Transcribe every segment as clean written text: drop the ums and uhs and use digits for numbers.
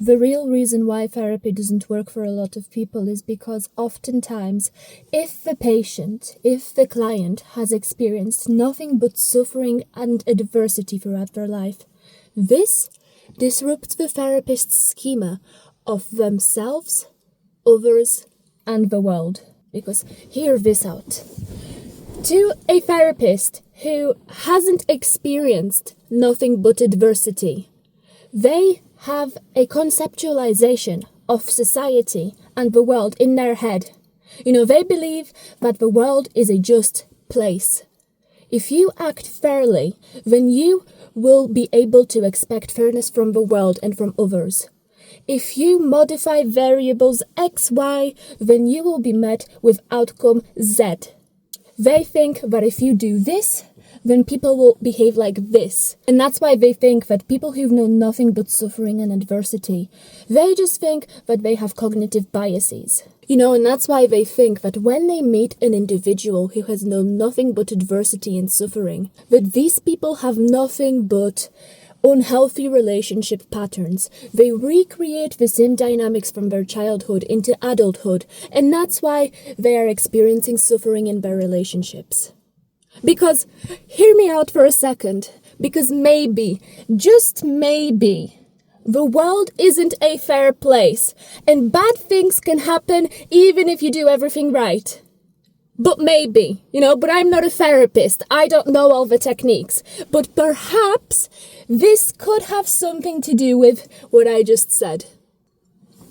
The real reason why therapy doesn't work for a lot of people is because oftentimes, if the patient, if the client has experienced nothing but suffering and adversity throughout their life, this disrupts the therapist's schema of themselves, others, and the world. Because hear this out. To a therapist who hasn't experienced nothing but adversity, they have a conceptualization of society and the world in their head. They believe that the world is a just place. If you act fairly, then you will be able to expect fairness from the world and from others. If you modify variables X, Y, then you will be met with outcome Z. They think that if you do this, then people will behave like this. And that's why they think that people who've known nothing but suffering and adversity, they just think that they have cognitive biases. And that's why they think that when they meet an individual who has known nothing but adversity and suffering, that these people have nothing but unhealthy relationship patterns. They recreate the same dynamics from their childhood into adulthood, and that's why they are experiencing suffering in their relationships. Because, hear me out for a second, because maybe, just maybe, the world isn't a fair place, and bad things can happen even if you do everything right. But maybe, but I'm not a therapist, I don't know all the techniques, but perhaps this could have something to do with what I just said.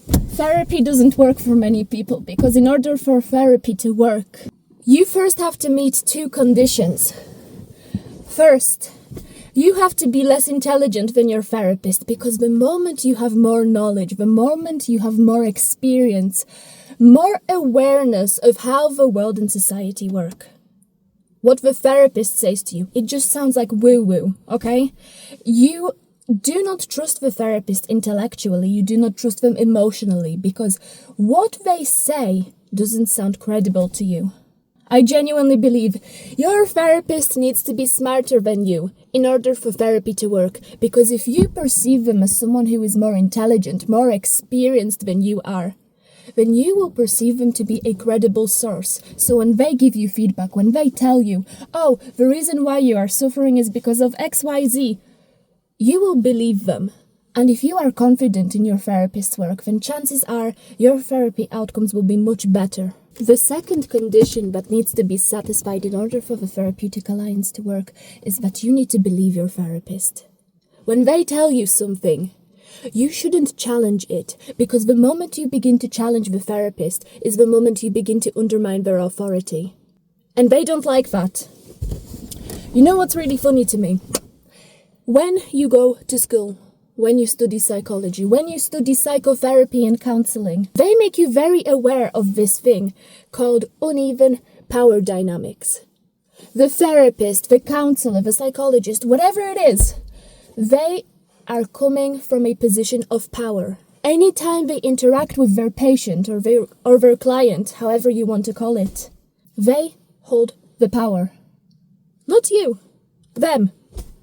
Therapy doesn't work for many people, because in order for therapy to work, you first have to meet two conditions. First, you have to be less intelligent than your therapist, because the moment you have more knowledge, the moment you have more experience, more awareness of how the world and society work, what the therapist says to you, it just sounds like woo-woo, okay? You do not trust the therapist intellectually, you do not trust them emotionally, because what they say doesn't sound credible to you. I genuinely believe your therapist needs to be smarter than you in order for therapy to work, because if you perceive them as someone who is more intelligent, more experienced than you are, then you will perceive them to be a credible source. So when they give you feedback, when they tell you, oh, the reason why you are suffering is because of XYZ, you will believe them. And if you are confident in your therapist's work, then chances are your therapy outcomes will be much better. The second condition that needs to be satisfied in order for the therapeutic alliance to work is that you need to believe your therapist. When they tell you something, you shouldn't challenge it, because the moment you begin to challenge the therapist is the moment you begin to undermine their authority. And they don't like that. You know what's really funny to me? When you go to school, when you study psychology, when you study psychotherapy and counseling, they make you very aware of this thing called uneven power dynamics. The therapist, the counselor, the psychologist, whatever it is, they are coming from a position of power. Anytime they interact with their patient or their client, however you want to call it, they hold the power. Not you, them.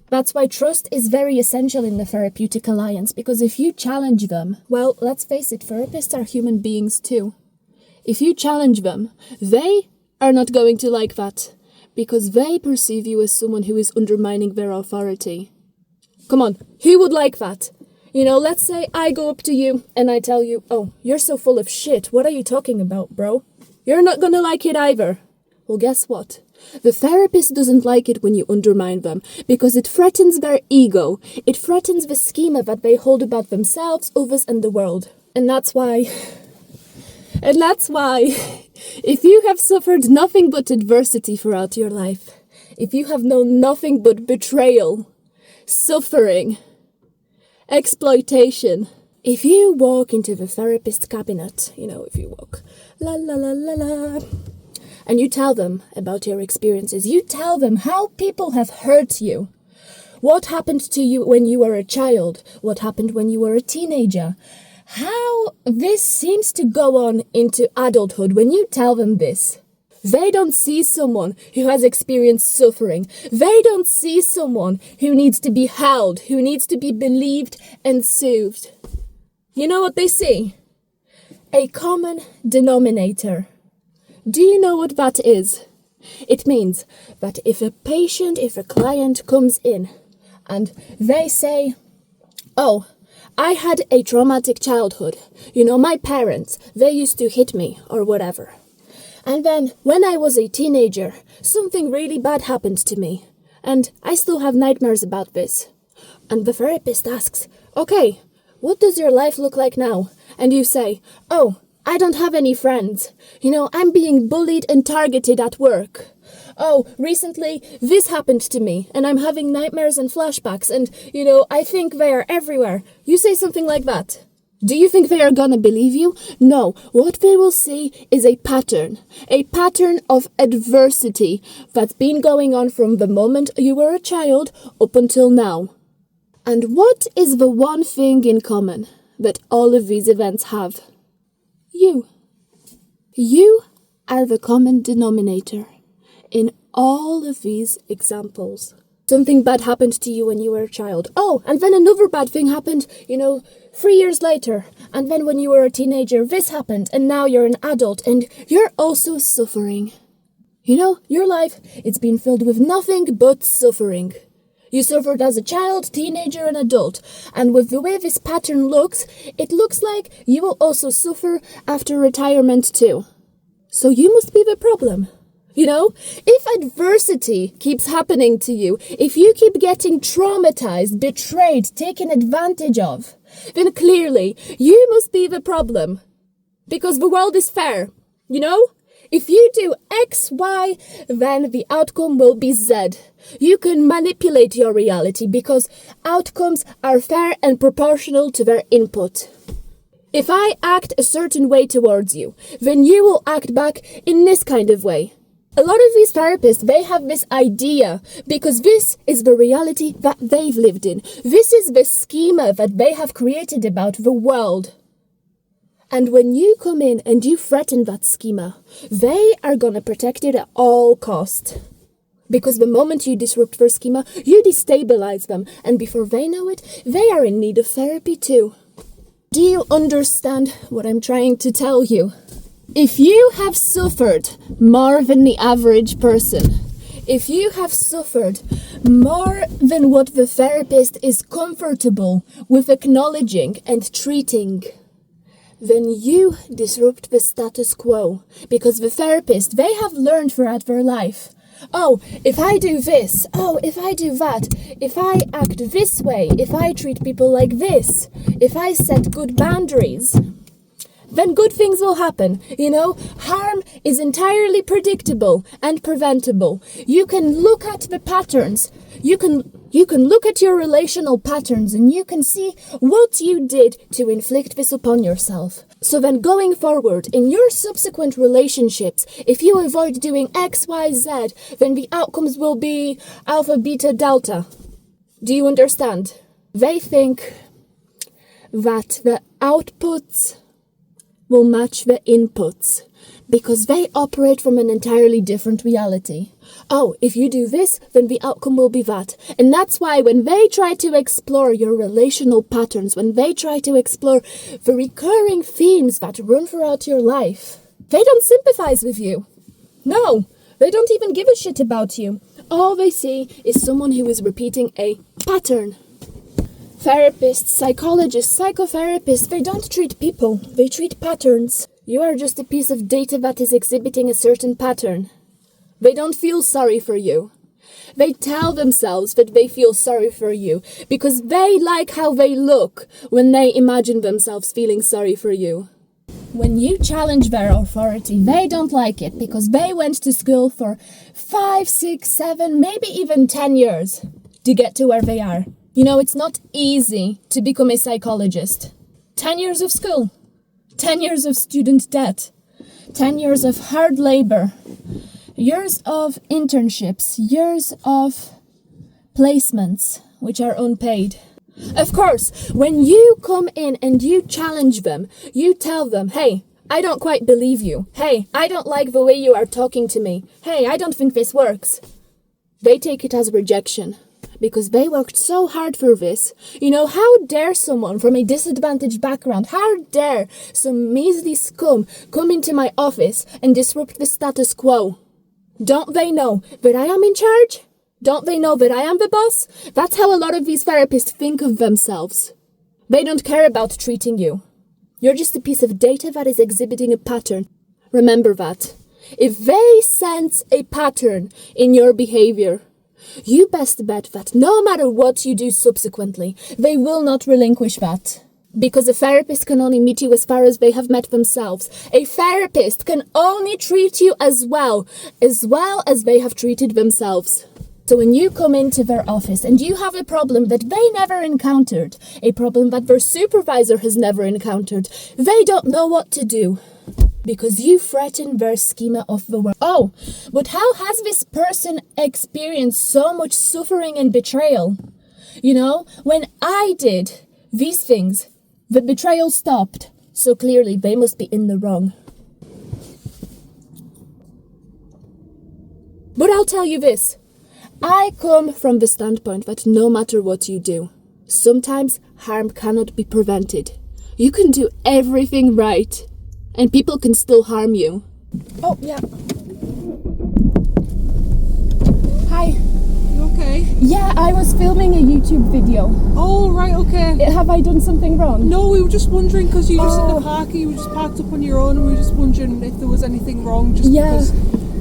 That's why trust is very essential in the therapeutic alliance, because if you challenge them, well, let's face it, therapists are human beings too. If you challenge them, they are not going to like that, because they perceive you as someone who is undermining their authority. Come on, who would like that? Let's say I go up to you and I tell you, oh, you're so full of shit, what are you talking about, bro? You're not gonna like it either. Well, guess what? The therapist doesn't like it when you undermine them, because it threatens their ego. It threatens the schema that they hold about themselves, others, and the world. And that's why, if you have suffered nothing but adversity throughout your life, if you have known nothing but betrayal, suffering, exploitation, if you walk into the therapist cabinet, if you walk, la la la la la, and you tell them about your experiences, you tell them how people have hurt you, what happened to you when you were a child, what happened when you were a teenager, how this seems to go on into adulthood. When you tell them this, they don't see someone who has experienced suffering. They don't see someone who needs to be held, who needs to be believed and soothed. You know what they see? A common denominator. Do you know what that is? It means that if a client comes in and they say, oh, I had a traumatic childhood. You know, my parents, they used to hit me or whatever. And then when I was a teenager, something really bad happened to me. And I still have nightmares about this. And the therapist asks, okay, what does your life look like now? And you say, oh, I don't have any friends. You know, I'm being bullied and targeted at work. Oh, recently this happened to me and I'm having nightmares and flashbacks and, you know, I think they are everywhere. You say something like that. Do you think they are gonna believe you? No. What they will see is a pattern of adversity that's been going on from the moment you were a child up until now. And what is the one thing in common that all of these events have? You. You are the common denominator in all of these examples. Something bad happened to you when you were a child. Oh, and then another bad thing happened, 3 years later. And then when you were a teenager, this happened. And now you're an adult and you're also suffering. You know, your life, it's been filled with nothing but suffering. You suffered as a child, teenager, and adult. And with the way this pattern looks, it looks like you will also suffer after retirement too. So you must be the problem. You know, if adversity keeps happening to you, if you keep getting traumatized, betrayed, taken advantage of, then clearly you must be the problem. Because the world is fair, you know? If you do X, Y, then the outcome will be Z. You can manipulate your reality because outcomes are fair and proportional to their input. If I act a certain way towards you, then you will act back in this kind of way. A lot of these therapists, they have this idea because this is the reality that they've lived in. This is the schema that they have created about the world. And when you come in and you threaten that schema, they are going to protect it at all costs. Because the moment you disrupt their schema, you destabilize them. And before they know it, they are in need of therapy too. Do you understand what I'm trying to tell you? If you have suffered more than the average person, if you have suffered more than what the therapist is comfortable with acknowledging and treating, then you disrupt the status quo. Because the therapist, they have learned throughout their life, oh, if I do this, oh, if I do that, if I act this way, if I treat people like this, if I set good boundaries, then good things will happen. You know, harm is entirely predictable and preventable. You can look at the patterns. You can look at your relational patterns and you can see what you did to inflict this upon yourself. So then going forward, in your subsequent relationships, if you avoid doing X, Y, Z, then the outcomes will be alpha, beta, delta. Do you understand? They think that the outputs will match the inputs because they operate from an entirely different reality. Oh, if you do this, then the outcome will be that. And that's why when they try to explore your relational patterns, when they try to explore the recurring themes that run throughout your life, they don't sympathize with you. No, they don't even give a shit about you. All they see is someone who is repeating a pattern. Therapists, psychologists, psychotherapists, they don't treat people, they treat patterns. You are just a piece of data that is exhibiting a certain pattern. They don't feel sorry for you. They tell themselves that they feel sorry for you because they like how they look when they imagine themselves feeling sorry for you. When you challenge their authority, they don't like it because they went to school for 5, 6, 7, maybe even 10 years to get to where they are. You know, it's not easy to become a psychologist. 10 years of school, 10 years of student debt, 10 years of hard labor, years of internships, years of placements, which are unpaid. Of course, when you come in and you challenge them, you tell them, hey, I don't quite believe you. Hey, I don't like the way you are talking to me. Hey, I don't think this works. They take it as rejection. because they worked so hard for this. You know, how dare someone from a disadvantaged background, how dare some measly scum come into my office and disrupt the status quo? Don't they know that I am in charge? Don't they know that I am the boss? That's how a lot of these therapists think of themselves. They don't care about treating you. You're just a piece of data that is exhibiting a pattern. Remember that. If they sense a pattern in your behavior, you best bet that no matter what you do subsequently, they will not relinquish that. Because a therapist can only meet you as far as they have met themselves. A therapist can only treat you as well as they have treated themselves. So when you come into their office and you have a problem that they never encountered, a problem that their supervisor has never encountered, they don't know what to do. Because you threaten their schema of the world. Oh, but how has this person experienced so much suffering and betrayal? You know, when I did these things, the betrayal stopped. So clearly they must be in the wrong. But I'll tell you this. I come from the standpoint that no matter what you do, sometimes harm cannot be prevented. You can do everything right, and people can still harm you. Oh, yeah. Hi. You okay? Yeah, I was filming a YouTube video. Oh, right, okay. Have I done something wrong? No, we were just wondering, because you just at the park, you were just parked up on your own, and we were just wondering if there was anything wrong, just because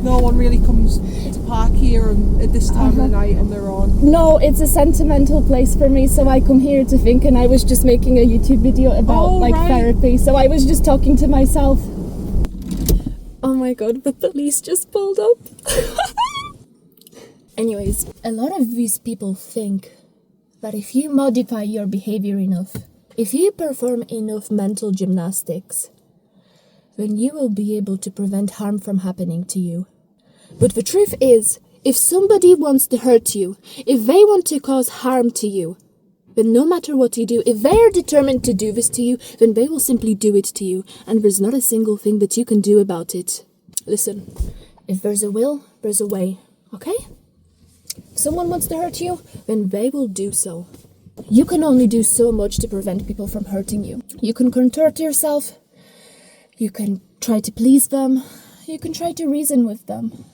no one really comes to park here at this time of the night on their own. No, it's a sentimental place for me, so I come here to think, and I was just making a YouTube video about therapy, so I was just talking to myself. Oh my god, the police just pulled up. Anyways, a lot of these people think that if you modify your behavior enough, if you perform enough mental gymnastics, then you will be able to prevent harm from happening to you. But the truth is, if somebody wants to hurt you, if they want to cause harm to you, then no matter what you do, if they are determined to do this to you, then they will simply do it to you, and there's not a single thing that you can do about it. Listen, if there's a will, there's a way, okay? If someone wants to hurt you, then they will do so. You can only do so much to prevent people from hurting you. You can contort yourself, you can try to please them, you can try to reason with them,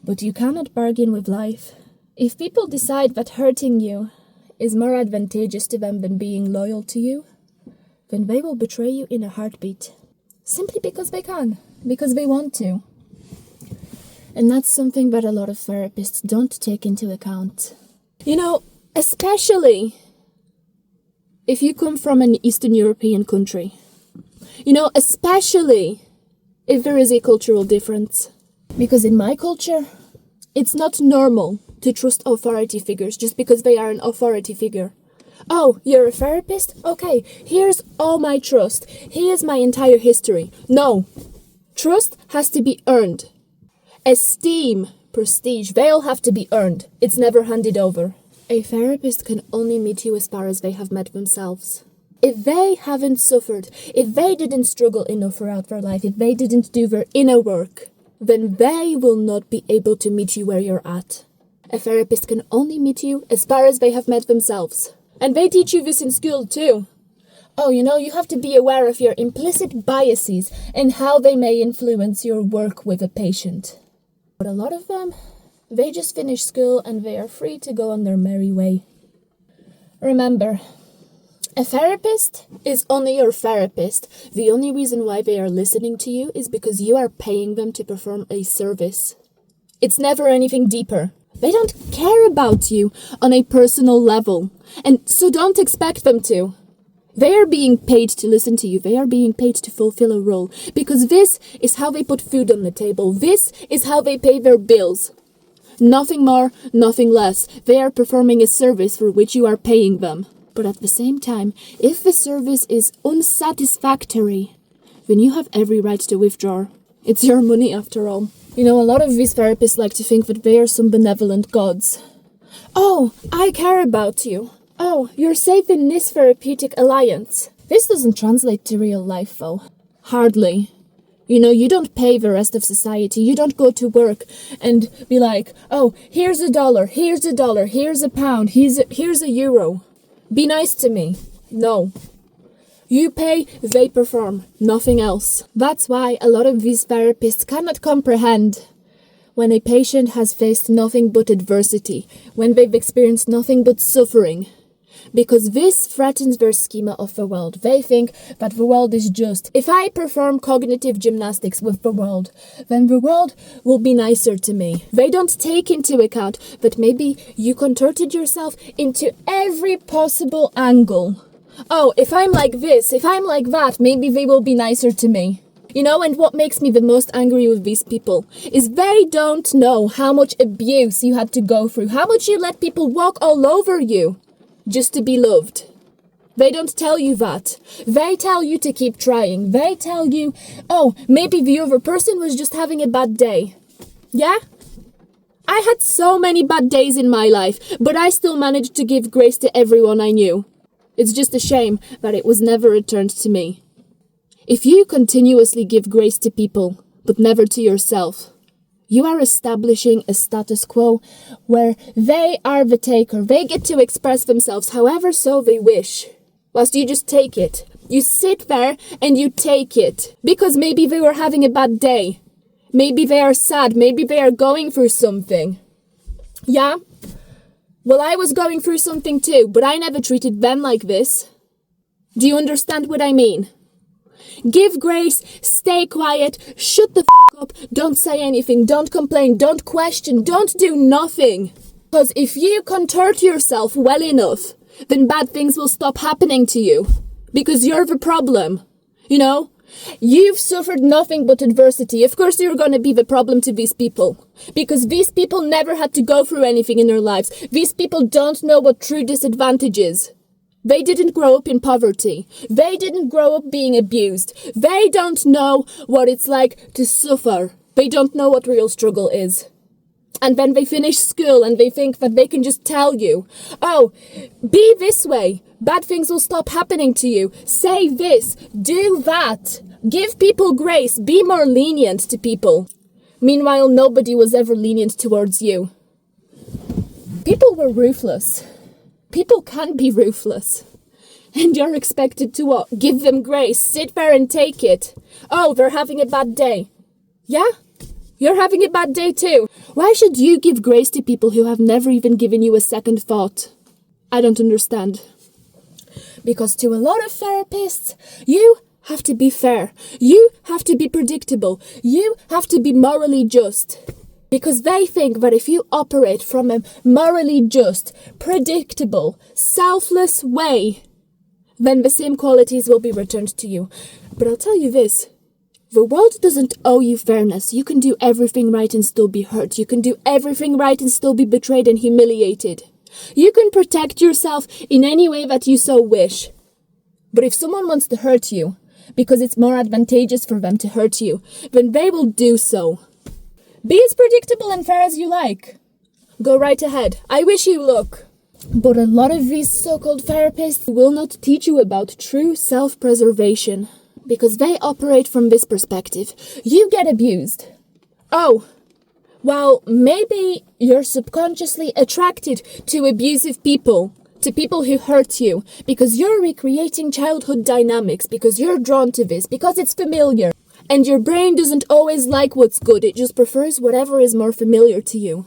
but you cannot bargain with life. If people decide that hurting you is more advantageous to them than being loyal to you, then they will betray you in a heartbeat. Simply because they can, because they want to. And that's something that a lot of therapists don't take into account. You know, especially if you come from an Eastern European country. You know, especially if there is a cultural difference. Because in my culture, it's not normal to trust authority figures just because they are an authority figure. Oh, you're a therapist? Okay, here's all my trust. Here's my entire history. No. Trust has to be earned. Esteem, prestige, they all have to be earned. It's never handed over. A therapist can only meet you as far as they have met themselves. If they haven't suffered, if they didn't struggle enough throughout their life, if they didn't do their inner work, then they will not be able to meet you where you're at. A therapist can only meet you as far as they have met themselves. And they teach you this in school too. Oh, you know, you have to be aware of your implicit biases and how they may influence your work with a patient. But a lot of them, they just finish school and they are free to go on their merry way. Remember, a therapist is only your therapist. The only reason why they are listening to you is because you are paying them to perform a service. It's never anything deeper. They don't care about you on a personal level, and so don't expect them to. They are being paid to listen to you. They are being paid to fulfill a role, because this is how they put food on the table. This is how they pay their bills. Nothing more, nothing less. They are performing a service for which you are paying them. But at the same time, if the service is unsatisfactory, then you have every right to withdraw. It's your money after all. You know, a lot of these therapists like to think that they are some benevolent gods. Oh, I care about you. Oh, you're safe in this therapeutic alliance. This doesn't translate to real life, though. Hardly. You don't pay the rest of society. You don't go to work and be like, oh, here's $1, here's $1, here's £1, here's €1. Be nice to me. No. You pay, they perform, nothing else. That's why a lot of these therapists cannot comprehend when a patient has faced nothing but adversity, when they've experienced nothing but suffering. Because this threatens their schema of the world. They think that the world is just. If I perform cognitive gymnastics with the world, then the world will be nicer to me. They don't take into account that maybe you contorted yourself into every possible angle. Oh, if I'm like this, if I'm like that, maybe they will be nicer to me. And what makes me the most angry with these people is they don't know how much abuse you had to go through, how much you let people walk all over you just to be loved. They don't tell you that. They tell you to keep trying. They tell you, oh, maybe the other person was just having a bad day. Yeah? I had so many bad days in my life, but I still managed to give grace to everyone I knew. It's just a shame that it was never returned to me. If you continuously give grace to people, but never to yourself, you are establishing a status quo where they are the taker. They get to express themselves however so they wish, whilst you just take it. You sit there and you take it, because maybe they were having a bad day. Maybe they are sad. Maybe they are going through something. Yeah? Well, I was going through something too, but I never treated them like this. Do you understand what I mean? Give grace, stay quiet, shut the f*** up, don't say anything, don't complain, don't question, don't do nothing. Because if you contort yourself well enough, then bad things will stop happening to you. Because you're the problem. You've suffered nothing but adversity. Of course you're going to be the problem to these people. Because these people never had to go through anything in their lives. These people don't know what true disadvantage is. They didn't grow up in poverty. They didn't grow up being abused. They don't know what it's like to suffer. They don't know what real struggle is. And then they finish school and they think that they can just tell you, oh, be this way. Bad things will stop happening to you. Say this. Do that. Give people grace. Be more lenient to people. Meanwhile, nobody was ever lenient towards you. People were ruthless. People can be ruthless. And you're expected to what? Give them grace. Sit there and take it. Oh, they're having a bad day. Yeah? You're having a bad day too. Why should you give grace to people who have never even given you a second thought? I don't understand. Because to a lot of therapists, you have to be fair. You have to be predictable. You have to be morally just. Because they think that if you operate from a morally just, predictable, selfless way, then the same qualities will be returned to you. But I'll tell you this, the world doesn't owe you fairness. You can do everything right and still be hurt. You can do everything right and still be betrayed and humiliated. You can protect yourself in any way that you so wish. But if someone wants to hurt you, because it's more advantageous for them to hurt you, then they will do so. Be as predictable and fair as you like. Go right ahead. I wish you luck. But a lot of these so-called therapists will not teach you about true self-preservation. Because they operate from this perspective. You get abused. Oh, well, maybe you're subconsciously attracted to abusive people. To people who hurt you. Because you're recreating childhood dynamics. Because you're drawn to this. Because it's familiar. And your brain doesn't always like what's good. It just prefers whatever is more familiar to you.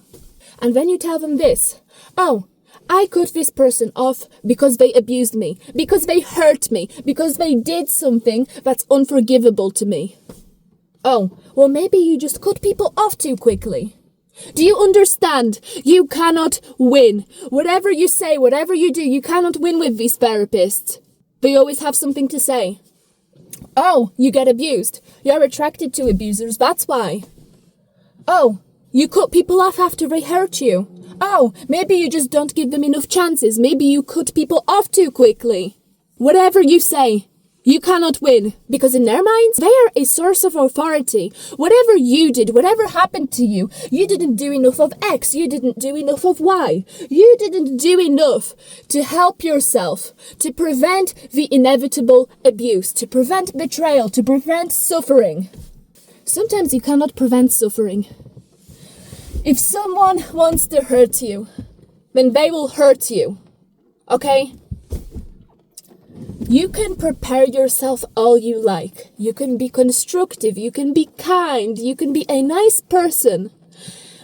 And then you tell them this. Oh, I cut this person off because they abused me. Because they hurt me. Because they did something that's unforgivable to me. Oh, well maybe you just cut people off too quickly. Do you understand? You cannot win. Whatever you say, whatever you do, you cannot win with these therapists. They always have something to say. Oh, you get abused. You're attracted to abusers, that's why. Oh, you cut people off after they hurt you. Oh, maybe you just don't give them enough chances. Maybe you cut people off too quickly. Whatever you say, you cannot win. Because in their minds, they are a source of authority. Whatever you did, whatever happened to you, you didn't do enough of X. You didn't do enough of Y. You didn't do enough to help yourself, to prevent the inevitable abuse, to prevent betrayal, to prevent suffering. Sometimes you cannot prevent suffering. If someone wants to hurt you, then they will hurt you. Okay? You can prepare yourself all you like. You can be constructive, you can be kind, you can be a nice person.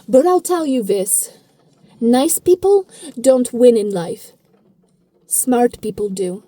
But I'll tell you this. Nice people don't win in life. Smart people do.